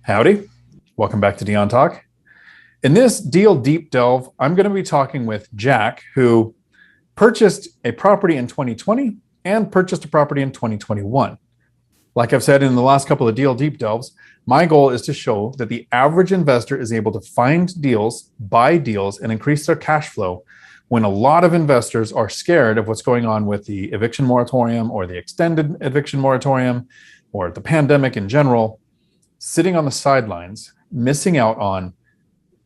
Howdy. Welcome back to Dion Talk. In this deal deep delve, I'm going to be talking with Jack, who purchased a property in 2020 and purchased a property in 2021. Like I've said in the last couple of deal deep delves, my goal is to show that the average investor is able to find deals, buy deals, and increase their cash flow when a lot of investors are scared of what's going on with the eviction moratorium or the extended eviction moratorium or the pandemic in general, sitting on the sidelines, missing out on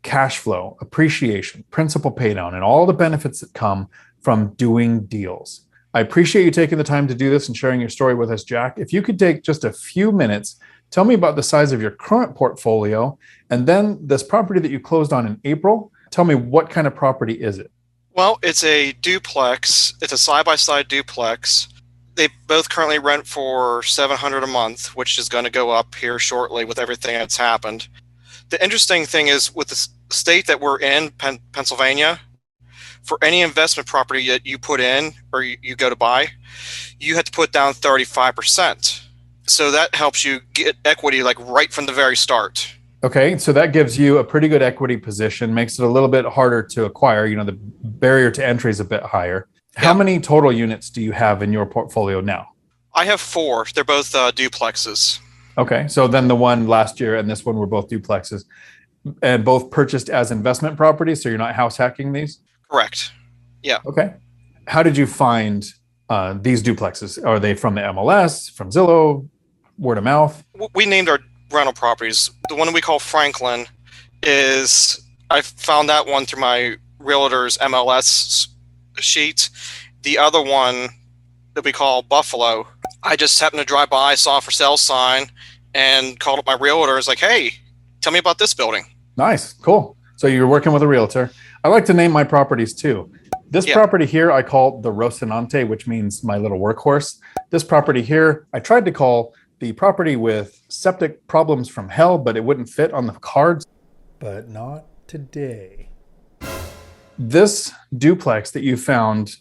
cash flow, appreciation, principal paydown, and all the benefits that come from doing deals. I appreciate you taking the time to do this and sharing your story with us, Jack. If you could take just a few minutes, tell me about the size of your current portfolio, and then this property that you closed on in April, tell me what kind of property is it? Well, it's a duplex. It's a side-by-side duplex. They both currently rent for $700 a month, which is going to go up here shortly with everything that's happened. The interesting thing is with the state that we're in, Pennsylvania, for any investment property that you put in or you go to buy, you have to put down 35%. So that helps you get equity like right from the very start. Okay, so that gives you a pretty good equity position, makes it a little bit harder to acquire. You know, the barrier to entry is a bit higher. How many total units do you have in your portfolio now? I have 4. They're both duplexes. Okay, so then the one last year and this one were both duplexes and both purchased as investment properties, so you're not house hacking these? Correct. Yeah. Okay. How did you find these duplexes? Are they from the MLS, from Zillow, word of mouth? We named our rental properties. The one we call Franklin is, I found that one through my realtor's MLS sheet. The other one that we call Buffalo, I just happened to drive by, saw a for sale sign, and called up my realtor. It's like, hey, tell me about this building. Nice, cool. So you're working with a realtor. I like to name my properties too. This property here, I call the Rocinante, which means my little workhorse. This property here, I tried to call the property with septic problems from hell, but it wouldn't fit on the cards. But not today. This duplex that you found,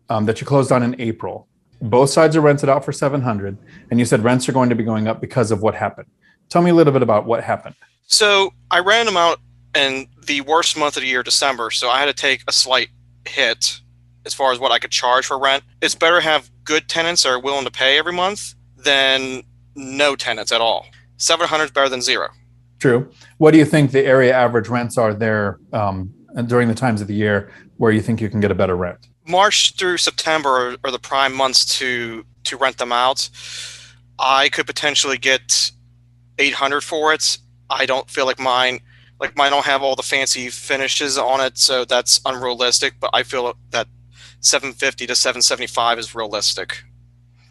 that you closed on in April, both sides are rented out for $700, and you said rents are going to be going up because of what happened. Tell me a little bit about what happened. So I ran them out in the worst month of the year, December, so I had to take a slight hit as far as what I could charge for rent. It's better to have good tenants that are willing to pay every month than no tenants at all. 700 is better than 0. True. What do you think the area average rents are there during the times of the year where you think you can get a better rent? March through September are the prime months to rent them out. I could potentially get 800 for it. I don't feel like mine don't have all the fancy finishes on it, so that's unrealistic, but I feel that 750 to 775 is realistic.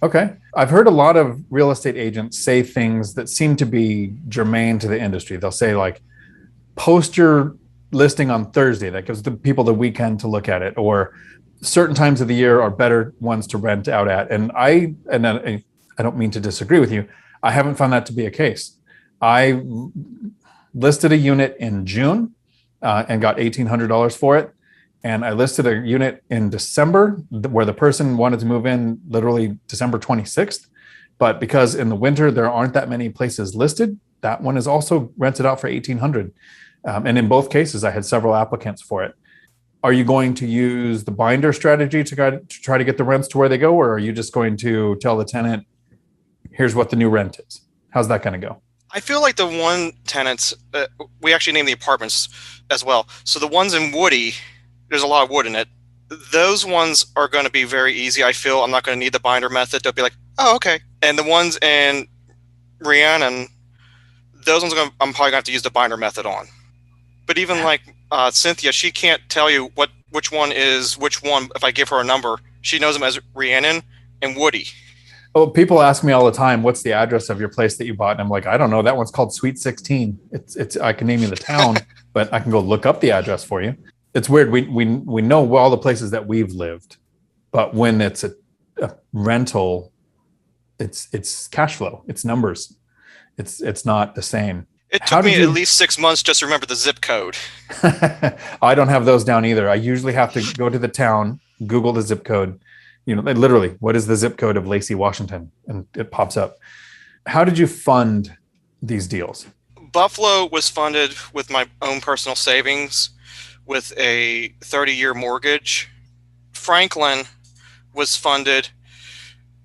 Okay. I've heard a lot of real estate agents say things that seem to be germane to the industry. They'll say like, post your listing on Thursday. That gives the people the weekend to look at it, or certain times of the year are better ones to rent out at. And I don't mean to disagree with you. I haven't found that to be a case. I listed a unit in June and got $1,800 for it. And I listed a unit in December where the person wanted to move in literally December 26th. But because in the winter, there aren't that many places listed, that one is also rented out for $1,800. And in both cases, I had several applicants for it. Are you going to use the binder strategy to try to get the rents to where they go? Or are you just going to tell the tenant, here's what the new rent is? How's that going to go? I feel like the one tenants, we actually named the apartments as well. So the ones in Woody, there's a lot of wood in it. Those ones are going to be very easy. I feel I'm not going to need the binder method. They'll be like, oh, okay. And the ones in Rhiannon, those ones I'm probably going to have to use the binder method on. But even like Cynthia, she can't tell you which one is which one. If I give her a number, she knows them as Rhiannon and Woody. Oh, people ask me all the time, what's the address of your place that you bought? And I'm like, I don't know. That one's called Suite 16. It's I can name you the town, but I can go look up the address for you. It's weird. We know all the places that we've lived, but when it's a rental, it's cash flow, it's numbers. It's not the same. It took me at least 6 months just to remember the zip code. I don't have those down either. I usually have to go to the town, Google the zip code. You know, literally, what is the zip code of Lacey, Washington? And it pops up. How did you fund these deals? Buffalo was funded with my own personal savings with a 30-year mortgage. Franklin was funded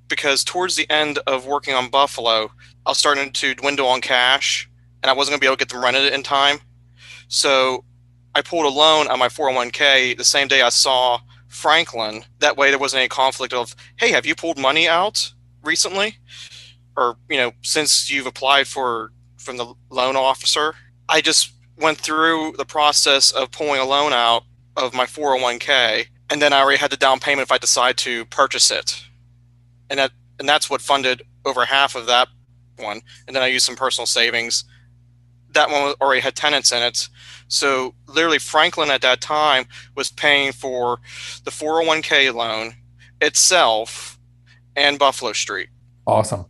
because towards the end of working on Buffalo, I was starting to dwindle on cash, and I wasn't going to be able to get them rented in time. So I pulled a loan on my 401k the same day I saw Franklin. That way there wasn't any conflict of, hey, have you pulled money out recently? Or, since you've applied from the loan officer. I just went through the process of pulling a loan out of my 401k, and then I already had the down payment if I decide to purchase it. And that's what funded over half of that one. And then I used some personal savings. That one already had tenants in it. So literally Franklin at that time was paying for the 401k loan itself and Buffalo Street. Awesome.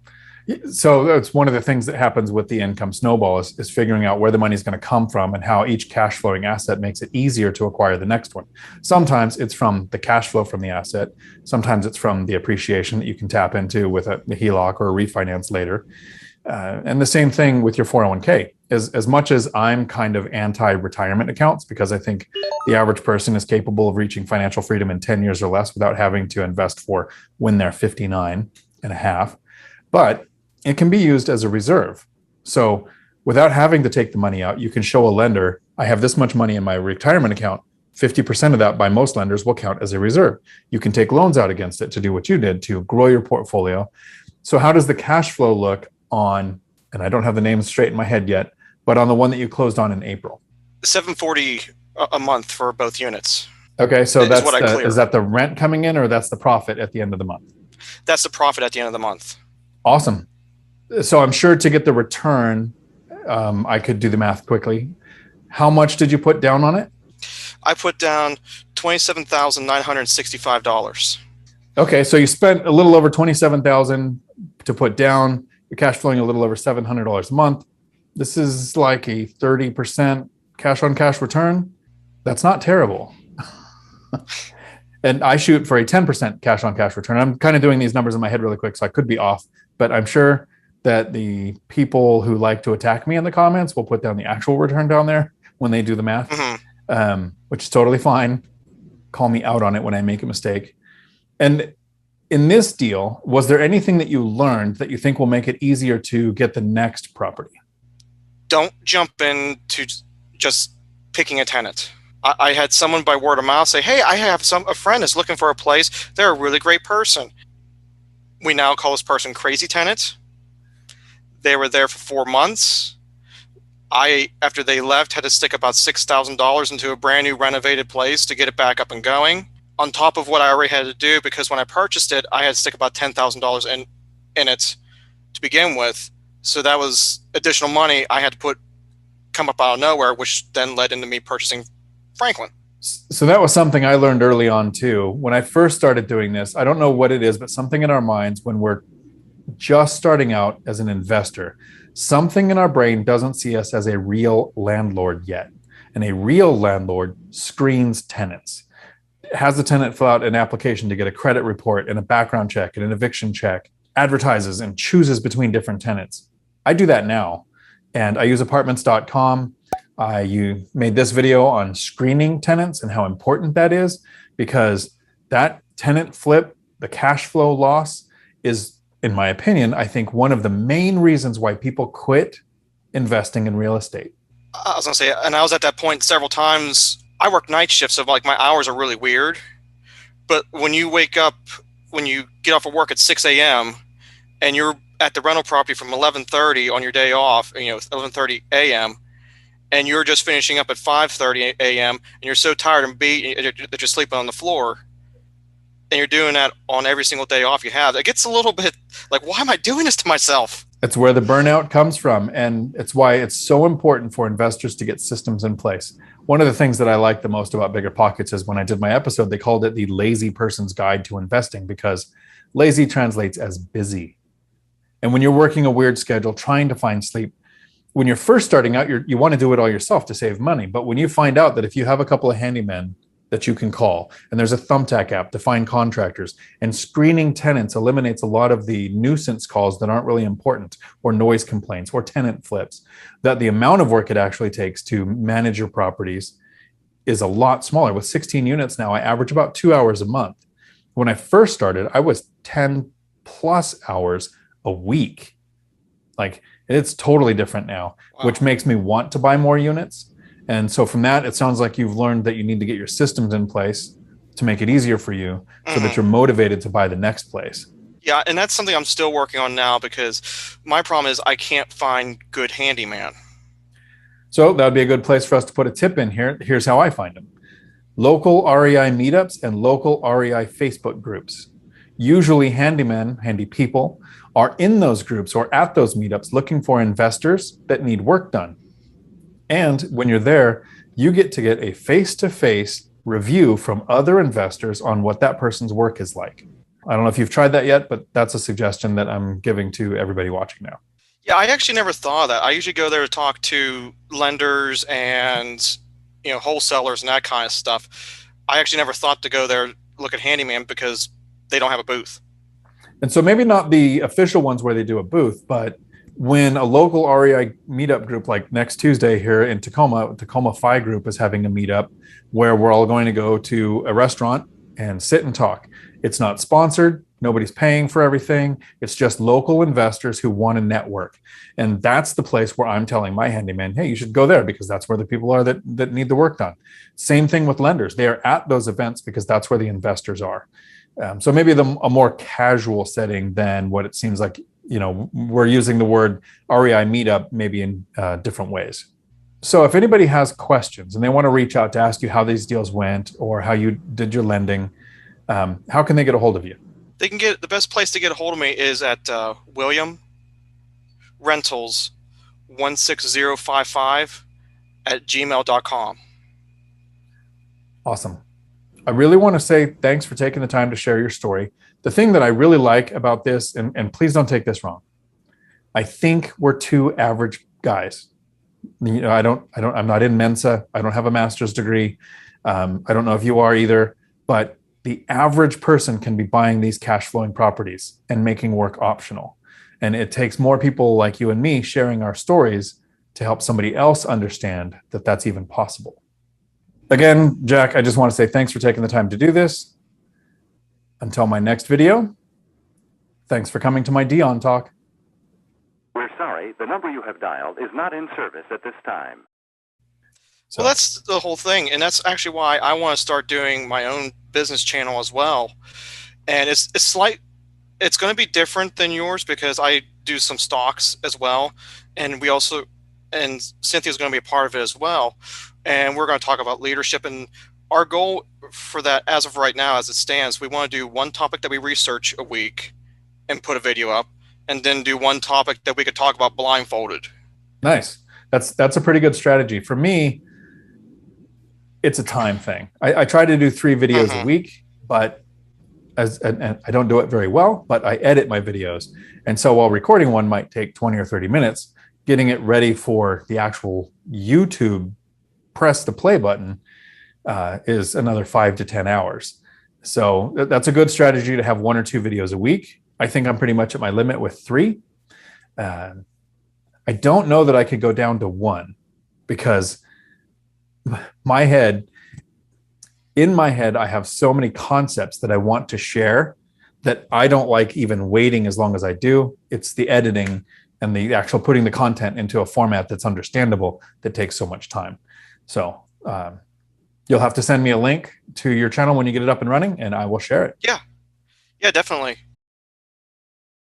So that's one of the things that happens with the income snowball is figuring out where the money is going to come from and how each cash flowing asset makes it easier to acquire the next one. Sometimes it's from the cash flow from the asset. Sometimes it's from the appreciation that you can tap into with a HELOC or a refinance later. And the same thing with your 401k. As much as I'm kind of anti-retirement accounts, because I think the average person is capable of reaching financial freedom in 10 years or less without having to invest for when they're 59 and a half. But it can be used as a reserve. So without having to take the money out, you can show a lender, I have this much money in my retirement account. 50% of that by most lenders will count as a reserve. You can take loans out against it to do what you did to grow your portfolio. So how does the cash flow look on, and I don't have the names straight in my head yet, but on the one that you closed on in April? $740 a month for both units. Okay, so is that the rent coming in, or that's the profit at the end of the month? That's the profit at the end of the month. Awesome. So I'm sure to get the return, I could do the math quickly. How much did you put down on it? I put down $27,965. Okay, so you spent a little over $27,000 to put down. You're cash flowing a little over $700 a month. This is like a 30% cash on cash return. That's not terrible. And I shoot for a 10% cash on cash return. I'm kind of doing these numbers in my head really quick, so I could be off, but I'm sure that the people who like to attack me in the comments will put down the actual return down there when they do the math, which is totally fine. Call me out on it when I make a mistake. And in this deal, was there anything that you learned that you think will make it easier to get the next property? Don't jump into just picking a tenant. I had someone by word of mouth say, hey, I have a friend is looking for a place. They're a really great person. We now call this person Crazy Tenant. They were there for 4 months. After they left, had to stick about $6,000 into a brand new renovated place to get it back up and going. On top of what I already had to do, because when I purchased it, I had to stick about $10,000 in it to begin with. So that was additional money I had to come up out of nowhere, which then led into me purchasing Franklin. So that was something I learned early on too. When I first started doing this, I don't know what it is, but something in our minds when we're just starting out as an investor, something in our brain doesn't see us as a real landlord yet. And a real landlord screens tenants, has the tenant fill out an application to get a credit report and a background check and an eviction check, advertises and chooses between different tenants. I do that now. And I use apartments.com. You made this video on screening tenants and how important that is, because that tenant flip, the cash flow loss is, in my opinion, I think one of the main reasons why people quit investing in real estate. I was going to say, and I was at that point several times. I work night shifts, so like my hours are really weird. But when you wake up, when you get off of work at 6 a.m. and you're at the rental property from 11:30 on your day off, 11:30 a.m., and you're just finishing up at 5:30 a.m. and you're so tired and beat that you're sleeping on the floor, and you're doing that on every single day off you have, it gets a little bit like, why am I doing this to myself? It's where the burnout comes from. And it's why it's so important for investors to get systems in place. One of the things that I like the most about BiggerPockets is when I did my episode, they called it the lazy person's guide to investing, because lazy translates as busy. And when you're working a weird schedule, trying to find sleep, when you're first starting out, you want to do it all yourself to save money. But when you find out that if you have a couple of handymen that you can call. And there's a Thumbtack app to find contractors. And screening tenants eliminates a lot of the nuisance calls that aren't really important, or noise complaints, or tenant flips. That the amount of work it actually takes to manage your properties is a lot smaller. With 16 units now, I average about 2 hours a month. When I first started, I was 10 plus hours a week. Like, it's totally different now, which makes me want to buy more units. And so from that, it sounds like you've learned that you need to get your systems in place to make it easier for you, so that you're motivated to buy the next place. Yeah, and that's something I'm still working on now, because my problem is I can't find good handyman. So that would be a good place for us to put a tip in here. Here's how I find them. Local REI meetups and local REI Facebook groups. Usually handymen, handy people, are in those groups or at those meetups looking for investors that need work done. And when you're there, you get a face-to-face review from other investors on what that person's work is like. I don't know if you've tried that yet, but that's a suggestion that I'm giving to everybody watching now. Yeah, I actually never thought of that. I usually go there to talk to lenders and wholesalers and that kind of stuff. I actually never thought to go there, look at handyman, because they don't have a booth. And so maybe not the official ones where they do a booth, but when a local REI meetup group, like next Tuesday here in Tacoma Phi Group is having a meetup where we're all going to go to a restaurant and sit and talk. It's not sponsored. Nobody's paying for everything. It's just local investors who want to network. And that's the place where I'm telling my handyman, hey, you should go there, because that's where the people are that need the work done. Same thing with lenders. They are at those events because that's where the investors are. So maybe a more casual setting than what it seems like. We're using the word REI meetup maybe in different ways. So if anybody has questions and they want to reach out to ask you how these deals went or how you did your lending, how can they get a hold of you? They can the best place to get a hold of me is at William Rentals 16055 at gmail.com. Awesome. I really want to say thanks for taking the time to share your story. The thing that I really like about this, and please don't take this wrong, I think we're two average guys. I'm not in Mensa. I don't have a master's degree. I don't know if you are either, but the average person can be buying these cash flowing properties and making work optional. And it takes more people like you and me sharing our stories to help somebody else understand that that's even possible. Again, Jack, I just want to say thanks for taking the time to do this. Until my next video, thanks for coming to my Dion Talk. We're sorry, the number you have dialed is not in service at this time. So, well, that's the whole thing, and that's actually why I want to start doing my own business channel as well. And it's going to be different than yours, because I do some stocks as well, and Cynthia's going to be a part of it as well. And we're going to talk about leadership. And our goal for that, as of right now, as it stands, we want to do one topic that we research a week and put a video up, and then do one topic that we could talk about blindfolded. Nice. That's a pretty good strategy. For me, it's a time thing. I try to do 3 videos a week, but and I don't do it very well, but I edit my videos. And so while recording one might take 20 or 30 minutes, getting it ready for the actual YouTube press the play button is another 5 to 10 hours. So that's a good strategy to have 1 or 2 videos a week. I think I'm pretty much at my limit with 3. I don't know that I could go down to 1, because in my head, I have so many concepts that I want to share that I don't like even waiting as long as I do. It's the editing and the actual putting the content into a format that's understandable that takes so much time. So you'll have to send me a link to your channel when you get it up and running, and I will share it. Yeah, definitely.